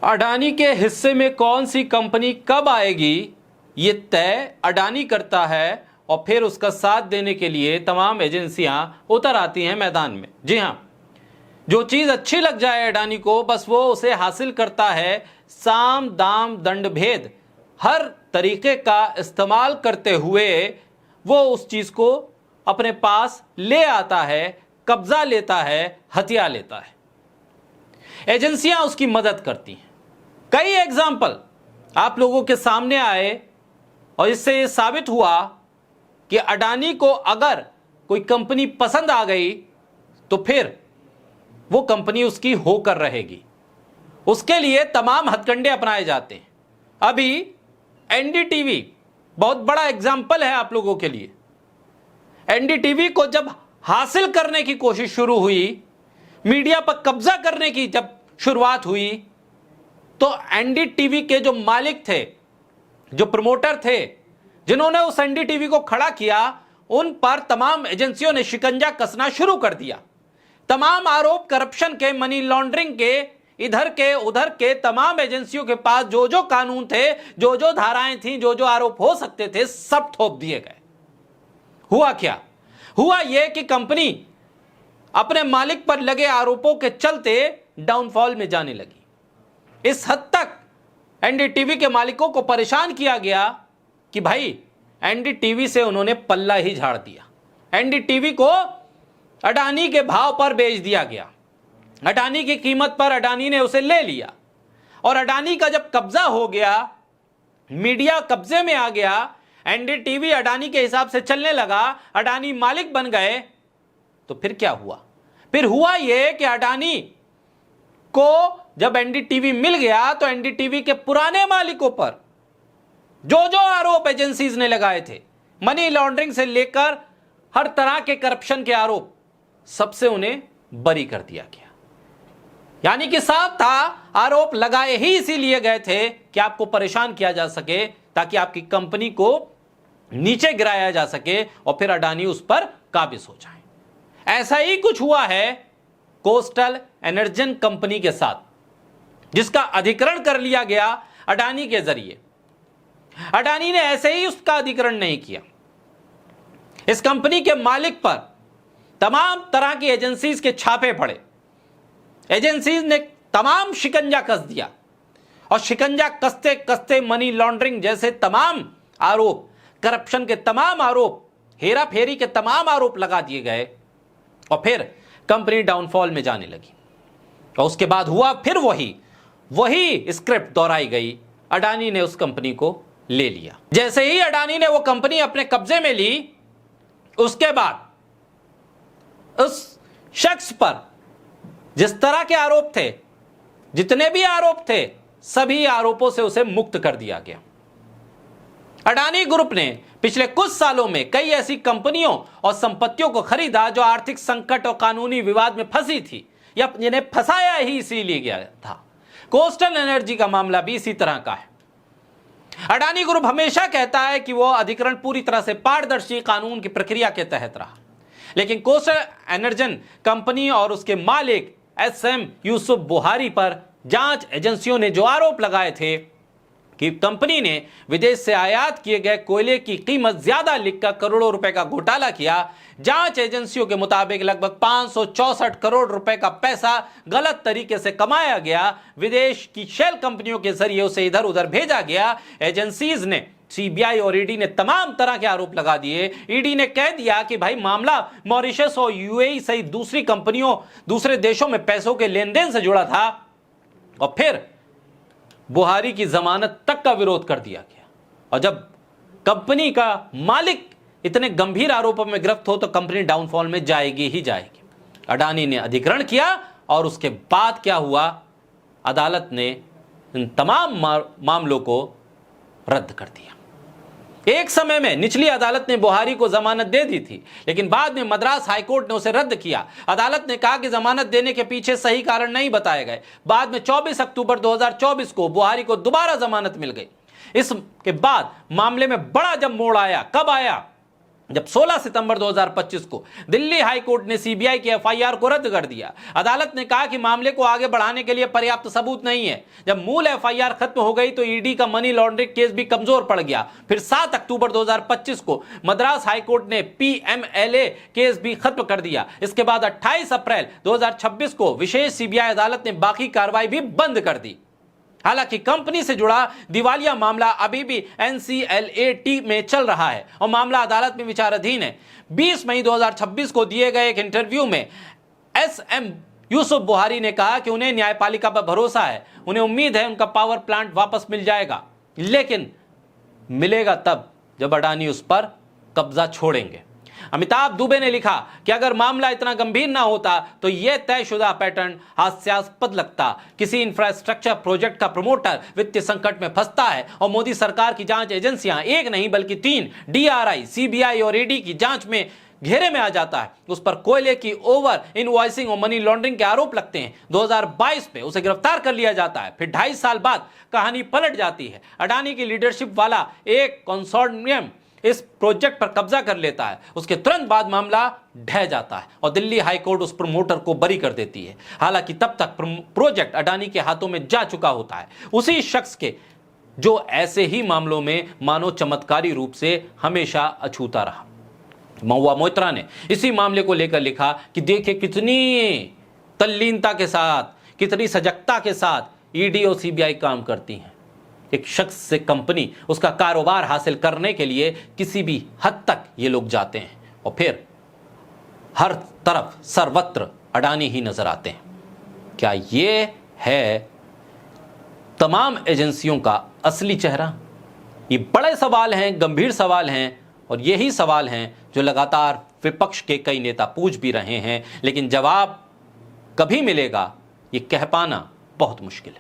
अडानी के हिस्से में कौन सी कंपनी कब आएगी ये तय अडानी करता है और फिर उसका साथ देने के लिए तमाम एजेंसियां उतर आती हैं मैदान में। जी हां, जो चीज अच्छी लग जाए अडानी को बस वो उसे हासिल करता है। साम दाम दंड भेद हर तरीके का इस्तेमाल करते हुए वो उस चीज को अपने पास ले आता है, कब्जा लेता है, हथिया लेता है। एजेंसियां उसकी मदद करती हैं। कई एग्जाम्पल आप लोगों के सामने आए और इससे ये साबित हुआ कि अडानी को अगर कोई कंपनी पसंद आ गई तो फिर वो कंपनी उसकी होकर रहेगी। उसके लिए तमाम हथकंडे अपनाए जाते हैं। अभी एनडीटीवी बहुत बड़ा एग्जाम्पल है आप लोगों के लिए। एनडीटीवी को जब हासिल करने की कोशिश शुरू हुई, मीडिया पर कब्जा करने की जब शुरुआत हुई, तो एनडीटीवी के जो मालिक थे, जो प्रमोटर थे, जिन्होंने उस एनडीटीवी को खड़ा किया, उन पर तमाम एजेंसियों ने शिकंजा कसना शुरू कर दिया। तमाम आरोप करप्शन के, मनी लॉन्ड्रिंग के, इधर के उधर के तमाम एजेंसियों के पास जो जो कानून थे, जो जो धाराएं थीं, जो जो आरोप हो सकते थे, सब थोप दिए गए। हुआ क्या? हुआ यह कि कंपनी अपने मालिक पर लगे आरोपों के चलते डाउनफॉल में जाने लगी। इस हद तक एनडीटीवी के मालिकों को परेशान किया गया कि भाई एनडीटीवी से उन्होंने पल्ला ही झाड़ दिया। एनडीटीवी को अडानी के भाव पर बेच दिया गया। अडानी की कीमत पर अडानी ने उसे ले लिया और अडानी का जब कब्जा हो गया, मीडिया कब्जे में आ गया, एनडीटीवी अडानी के हिसाब से चलने लगा, अडानी मालिक बन गए, तो फिर क्या हुआ? फिर हुआ यह कि अडानी को जब एनडीटीवी मिल गया तो एनडीटीवी के पुराने मालिकों पर जो जो आरोप एजेंसीज ने लगाए थे, मनी लॉन्ड्रिंग से लेकर हर तरह के करप्शन के आरोप, सबसे उन्हें बरी कर दिया गया। यानी कि साफ था, आरोप लगाए ही इसीलिए गए थे कि आपको परेशान किया जा सके, ताकि आपकी कंपनी को नीचे गिराया जा सके और फिर अडानी उस पर काबिज हो जाए। ऐसा ही कुछ हुआ है कोस्टल एनर्जन कंपनी के साथ, जिसका अधिग्रहण कर लिया गया अडानी के जरिए। अडानी ने ऐसे ही उसका अधिग्रहण नहीं किया। इस कंपनी के मालिक पर तमाम तरह की एजेंसीज के छापे पड़े। एजेंसीज ने तमाम शिकंजा कस दिया और शिकंजा कसते कसते मनी लॉन्ड्रिंग जैसे तमाम आरोप, करप्शन के तमाम आरोप, हेरा फेरी के तमाम आरोप लगा दिए गए और फिर कंपनी डाउनफॉल में जाने लगी। और उसके बाद हुआ फिर वही स्क्रिप्ट दोहराई गई। अडानी ने उस कंपनी को ले लिया। जैसे ही अडानी ने वो कंपनी अपने कब्जे में ली, उसके बाद उस शख्स पर जिस तरह के आरोप थे, जितने भी आरोप थे, सभी आरोपों से उसे मुक्त कर दिया गया। अडानी ग्रुप ने पिछले कुछ सालों में कई ऐसी कंपनियों और संपत्तियों को खरीदा जो आर्थिक संकट और कानूनी विवाद में फंसी थी या जिन्हें फंसाया ही इसीलिए गया था। कोस्टल एनर्जी का मामला भी इसी तरह का है। अडानी ग्रुप हमेशा कहता है कि वो अधिग्रहण पूरी तरह से पारदर्शी कानून की प्रक्रिया के तहत रहा, लेकिन कोस्टल एनर्जन कंपनी और उसके मालिक एसएम यूसुफ बुहारी पर जांच एजेंसियों ने जो आरोप लगाए थे कि कंपनी ने विदेश से आयात किए गए कोयले की कीमत ज्यादा लिखकर करोड़ों रुपए का घोटाला किया। जांच एजेंसियों के मुताबिक लगभग 564 करोड़ रुपए का पैसा गलत तरीके से कमाया गया। विदेश की शेल कंपनियों के जरिए उसे इधर उधर भेजा गया। एजेंसीज ने, सीबीआई और ईडी ने तमाम तरह के आरोप लगा दिए। ईडी ने कह दिया कि भाई मामला मॉरिशस और यूएई सहित दूसरी कंपनियों, दूसरे देशों में पैसों के लेन देन से जुड़ा था। और फिर बुहारी की जमानत तक का विरोध कर दिया गया। और जब कंपनी का मालिक इतने गंभीर आरोपों में गिरफ्त हो तो कंपनी डाउनफॉल में जाएगी ही जाएगी। अडानी ने अधिग्रहण किया और उसके बाद क्या हुआ? अदालत ने इन तमाम मामलों को रद्द कर दिया। एक समय में निचली अदालत ने बुहारी को जमानत दे दी थी, लेकिन बाद में मद्रास हाईकोर्ट ने उसे रद्द किया। अदालत ने कहा कि जमानत देने के पीछे सही कारण नहीं बताए गए। बाद में 24 अक्टूबर 2024 को बुहारी को दोबारा जमानत मिल गई। इसके बाद मामले में बड़ा जब मोड़ आया, कब आया? जब 16 सितंबर 2025 को दिल्ली हाई कोर्ट ने सीबीआई की एफआईआर को रद्द कर दिया। अदालत ने कहा कि मामले को आगे बढ़ाने के लिए पर्याप्त सबूत नहीं है। जब मूल एफआईआर खत्म हो गई तो ईडी का मनी लॉन्ड्रिंग केस भी कमजोर पड़ गया। फिर 7 अक्टूबर 2025 को मद्रास हाई कोर्ट ने पीएमएलए केस भी खत्म कर दिया। इसके बाद 28 अप्रैल 2026 को विशेष सीबीआई अदालत ने बाकी कार्रवाई भी बंद कर दी। हालांकि कंपनी से जुड़ा दिवालिया मामला अभी भी एनसीएलएटी में चल रहा है और मामला अदालत में विचाराधीन है। 20 मई 2026 को दिए गए एक इंटरव्यू में एसएम यूसुफ बुहारी ने कहा कि उन्हें न्यायपालिका पर भरोसा है, उन्हें उम्मीद है उनका पावर प्लांट वापस मिल जाएगा, लेकिन मिलेगा तब जब अडानी उस पर कब्जा छोड़ेंगे। अमिताभ दुबे ने लिखा कि अगर मामला इतना गंभीर ना होता तो यह तयशुदा पैटर्न हास्यास्पद लगता। किसी इंफ्रास्ट्रक्चर प्रोजेक्ट का प्रमोटर वित्तीय संकट में फंसता है और मोदी सरकार की जांच एजेंसियां एक नहीं बल्कि 3 डीआरआई, सीबीआई और ईडी की जांच में घेरे में आ जाता है। उस पर कोयले की ओवर इनवॉइसिंग और मनी लॉन्ड्रिंग के आरोप लगते हैं। 2022 में उसे गिरफ्तार कर लिया जाता है। फिर 2.5 साल बाद कहानी पलट जाती है। अडानी की लीडरशिप वाला एक कंसोर्टियम इस प्रोजेक्ट पर कब्जा कर लेता है। उसके तुरंत बाद मामला ढह जाता है और दिल्ली हाई कोर्ट उस प्रमोटर को बरी कर देती है। हालांकि तब तक प्रोजेक्ट अडानी के हाथों में जा चुका होता है, उसी शख्स के जो ऐसे ही मामलों में मानो चमत्कारी रूप से हमेशा अछूता रहा। महुआ मोइत्रा ने इसी मामले को लेकर लिखा कि देखिए कितनी तल्लीनता के साथ, कितनी सजगता के साथ ईडी और सीबीआई काम करती हैं। एक शख्स से कंपनी उसका कारोबार हासिल करने के लिए किसी भी हद तक ये लोग जाते हैं और फिर हर तरफ सर्वत्र अडानी ही नजर आते हैं। क्या ये है तमाम एजेंसियों का असली चेहरा? ये बड़े सवाल हैं, गंभीर सवाल हैं और यही सवाल हैं जो लगातार विपक्ष के कई नेता पूछ भी रहे हैं, लेकिन जवाब कभी मिलेगा ये कह पाना बहुत मुश्किल है।